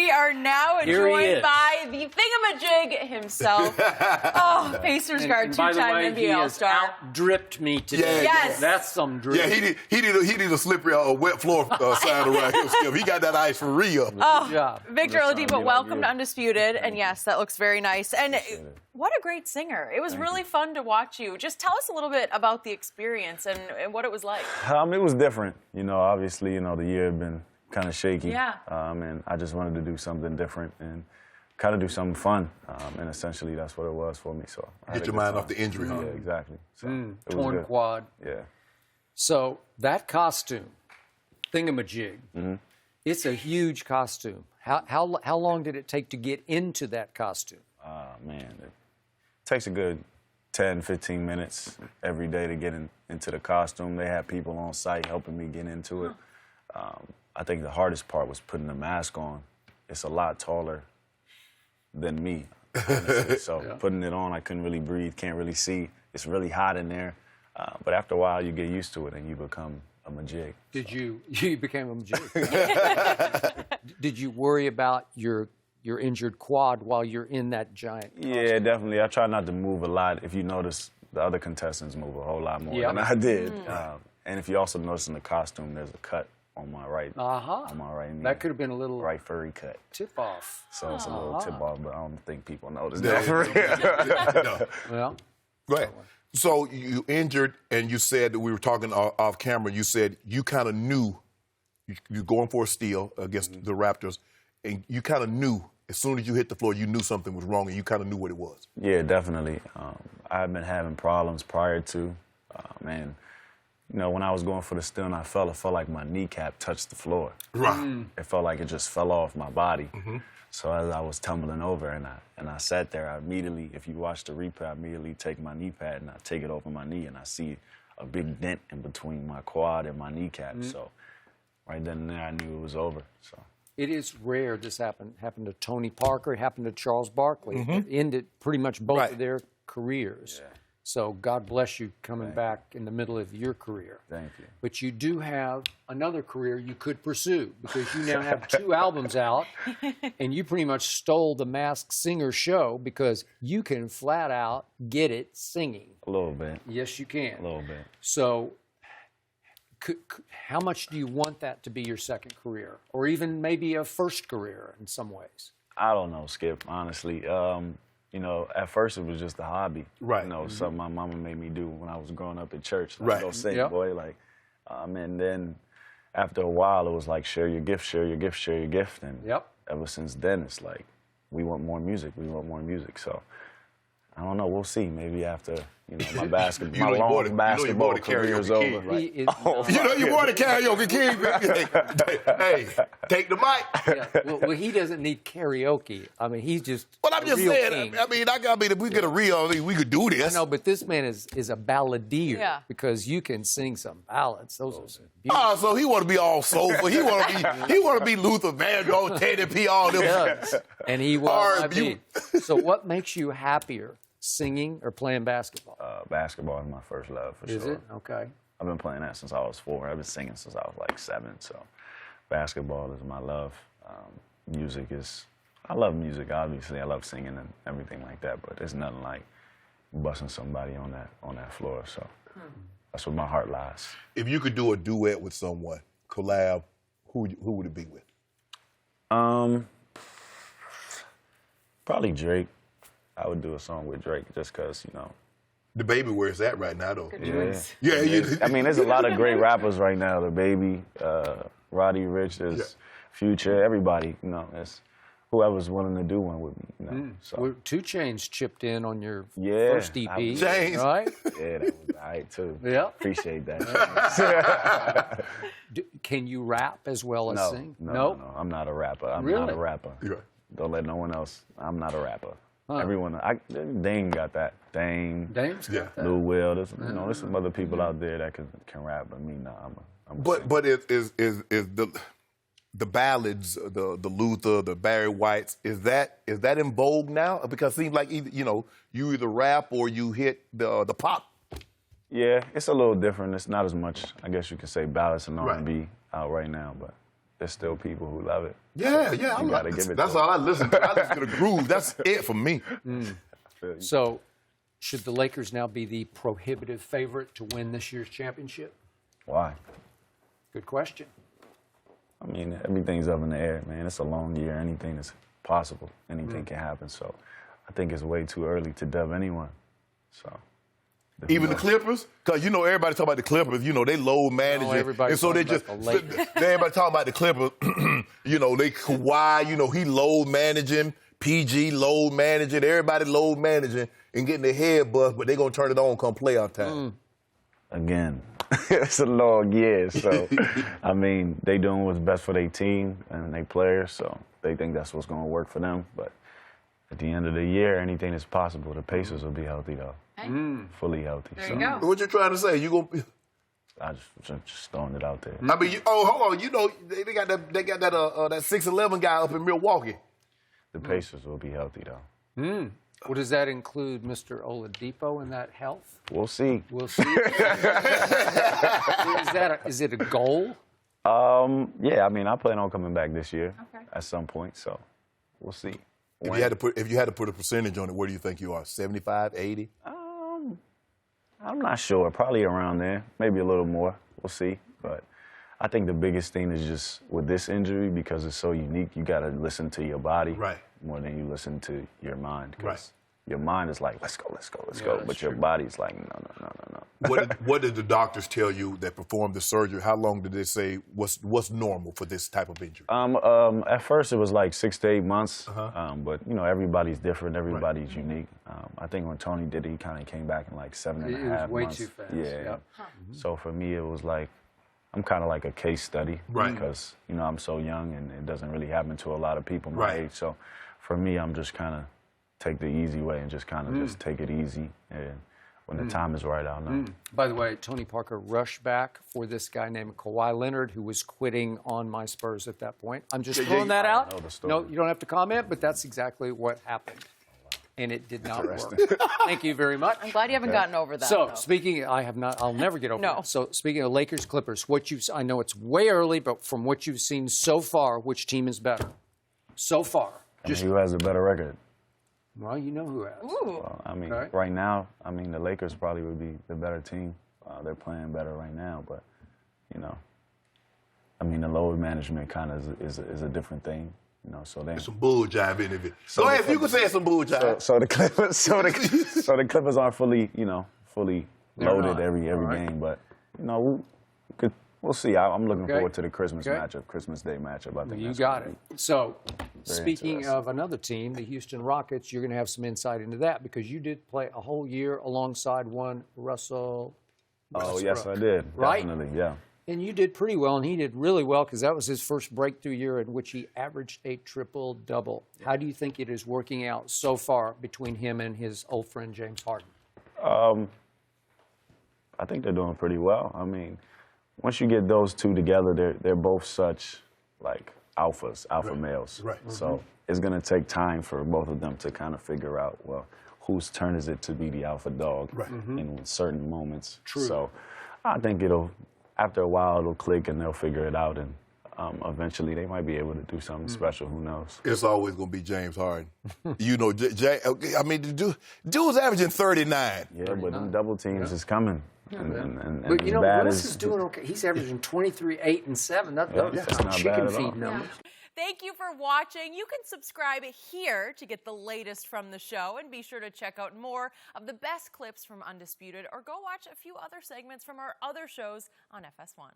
we are now joined by the Thingamajig himself. Oh, Pacers guard, two-time NBA All-Star. Outdripped me today. Yes. That's some drip. Yeah, he need a slippery, wet floor sign around here, Skip. He got that ice for real. Oh, Good job. Victor Oladipo, welcome to Undisputed. And yes, that looks very nice. And what a great singer. It was really fun to watch you. Just tell us a little bit about the experience and what it was like. It was different. Obviously, the year had been kind of shaky. Yeah. And I just wanted to do something different and kind of do something fun. And essentially, that's what it was for me. So Get your mind off the injury, huh? Yeah, exactly. So it was Torn good. quad. Yeah. So that costume, Thingamajig, it's a huge costume. How long did it take to get into that costume? Man, it takes a good 10, 15 minutes every day to get into the costume. They had people on site helping me get into it. I think the hardest part was putting the mask on. It's a lot taller than me, honestly. So putting it on, I couldn't really breathe, can't really see. It's really hot in there. But after a while, you get used to it and you become a majig. You became a majig. Did you worry about your injured quad while you're in that giant costume? Yeah, definitely. I try not to move a lot. If you notice, the other contestants move a whole lot more than I did. And if you also notice in the costume, there's a cut on my right. On my right knee. That could have been a little right furry cut. Tip off. So it's a little tip off, but I don't think people notice that. No. Well, Go ahead. So you injured, and you said that we were talking off camera. You said you kind of knew you're going for a steal against the Raptors, and you kind of knew as soon as you hit the floor, you knew something was wrong, and you kind of knew what it was. Yeah, definitely. I had been having problems prior to, and when I was going for the steal and I fell, it felt like my kneecap touched the floor. Right. It felt like it just fell off my body. So as I was tumbling over and I sat there, I immediately, if you watch the replay, I immediately take my knee pad and I take it over my knee and I see a big dent in between my quad and my kneecap. So right then and there, I knew it was over. So it is rare this happened to Tony Parker, it happened to Charles Barkley. It ended pretty much both of their careers. Yeah. So God bless you coming back in the middle of your career. Thank you. But you do have another career you could pursue because you now have 2 albums out, and you pretty much stole the Masked Singer show because you can flat out get it singing. A little bit. Yes, you can. A little bit. So how much do you want that to be your second career, or even maybe a first career in some ways? I don't know, Skip, honestly. At first it was just a hobby. Right. Something my mama made me do when I was growing up at church. Right. Go sing, boy. And then after a while, it was like, share your gift, share your gift, share your gift. And ever since then, it's like, we want more music, we want more music. So I don't know, we'll see. Maybe after, my basketball, my long basketball career is over. Right? You wore the karaoke king. Hey, take the mic. Well, he doesn't need karaoke. I mean, he's just Well, I'm just saying, king. If we get a real, we could do this. I know, but this man is a balladeer because you can sing some ballads. Those are beautiful. Oh, so he want to be all soulful. He want to be Luther Vandross, Teddy P, all them. Yes. And he will be. So what makes you happier, singing or playing basketball? Basketball is my first love, for sure. Is it? Okay. I've been playing that since I was 4. I've been singing since I was like 7. So basketball is my love. Music is, I love music, obviously. I love singing and everything like that, but there's nothing like busting somebody on that floor. So that's where my heart lies. If you could do a duet with someone, collab, who would it be with? Probably Drake. I would do a song with Drake just because, The Baby, where it's at right now, though. Yeah. There's a lot of great rappers right now. The Baby, Roddy Ricch, there's Future, everybody. It's whoever's willing to do one with me. So. Well, 2 Chainz chipped in on your first EP, James. right? Yeah, that was all right too. Yeah, appreciate that. Can you rap as well as sing? No, I'm not a rapper. I'm not a rapper. Yeah. Don't let no one else. I'm not a rapper. Huh. Everyone, Dame got that. Dame's got that. Lil Will. There's some other people out there that can rap, but me, I'm But is the ballads, the Luther, the Barry Whites, is that in vogue now? Because it seems like you either rap or you hit the pop. Yeah, it's a little different. It's not as much, I guess you could say, ballads and R&B out right now, but there's still people who love it. Yeah. You gotta give it. That's all I listen to. I listen to the groove. That's it for me. So, should the Lakers now be the prohibitive favorite to win this year's championship? Why? Good question. I mean, everything's up in the air, man. It's a long year. Anything is possible. Anything can happen. So I think it's way too early to dub anyone. So Even the Clippers? Because, everybody talk about the Clippers. They load managing. everybody's and so they talking just, about the Lakers. everybody talking about the Clippers. They Kawhi, he load managing. PG load managing. Everybody load managing and getting their head bust, but they going to turn it on come playoff time. again, it's a long year. So, I mean, they doing what's best for their team and their players, so they think that's what's going to work for them. But at the end of the year, anything is possible. The Pacers will be healthy, though. Fully healthy. There you go. What you trying to say? You gonna? I just throwing it out there. I mean, hold on. They got that 6'11" guy up in Milwaukee. The Pacers will be healthy, though. Well, does that include Mr. Oladipo in that health? We'll see. We'll see. Is it a goal? Yeah, I mean, I plan on coming back this year at some point, so we'll see. If you had to put a percentage on it, where do you think you are? 75, 80? I'm not sure. Probably around there. Maybe a little more. We'll see. But I think the biggest thing is just with this injury, because it's so unique, you got to listen to your body more than you listen to your mind. Because your mind is like, let's go. But your body's like, no. What did the doctors tell you that performed the surgery? How long did they say what's normal for this type of injury? At first, it was like 6 to 8 months. But, everybody's different. Everybody's unique. I think when Tony did it, he kind of came back in like 7.5 months. It was way too fast. Yeah. So for me, it was like, I'm kind of like a case study. Because, I'm so young and it doesn't really happen to a lot of people my age. So for me, I'm just kind of take the easy way and just kind of just take it easy. And when the time is right, I'll know. By the way, Tony Parker rushed back for this guy named Kawhi Leonard, who was quitting on my Spurs at that point. I'm just throwing that out. know the story. No, you don't have to comment, but that's exactly what happened. And it did not work. Thank you very much. I'm glad you haven't gotten over that. So, though. speaking, I'll never get over No. it. So, speaking of Lakers Clippers, I know it's way early, but from what you've seen so far, which team is better? So far. Who has a better record? Well, you know who has. Ooh. Well, I mean, right now, the Lakers probably would be the better team. They're playing better right now, but, the load management kind of is a different thing. So There's some bull jive in it. Go ahead, if you can say some bull jive. So the Clippers, so the Clippers aren't fully loaded every game, but we'll see. I'm looking forward to the Christmas matchup, Christmas Day matchup. I think You that's got gonna it. So, very speaking interesting. of another team, the Houston Rockets, you're going to have some insight into that because you did play a whole year alongside one Russell. Oh, yes, I did. Right? Definitely, yeah. And you did pretty well, and he did really well because that was his first breakthrough year in which he averaged a triple-double. How do you think it is working out so far between him and his old friend James Harden? I think they're doing pretty well. I mean, once you get those two together, they're both such like alpha males. Right. So it's going to take time for both of them to kind of figure out, well, whose turn is it to be the alpha dog in certain moments. True. So I think after a while, it'll click and they'll figure it out. And eventually they might be able to do something special. Who knows? It's always going to be James Harden. The dude's averaging 39. Yeah, but them double teams is coming. And But, as bad Russ as is doing okay. He's averaging 23, 8, and 7. That's that's not not chicken bad at all. feed numbers. Thank you for watching. You can subscribe here to get the latest from the show, and be sure to check out more of the best clips from Undisputed, or go watch a few other segments from our other shows on FS1.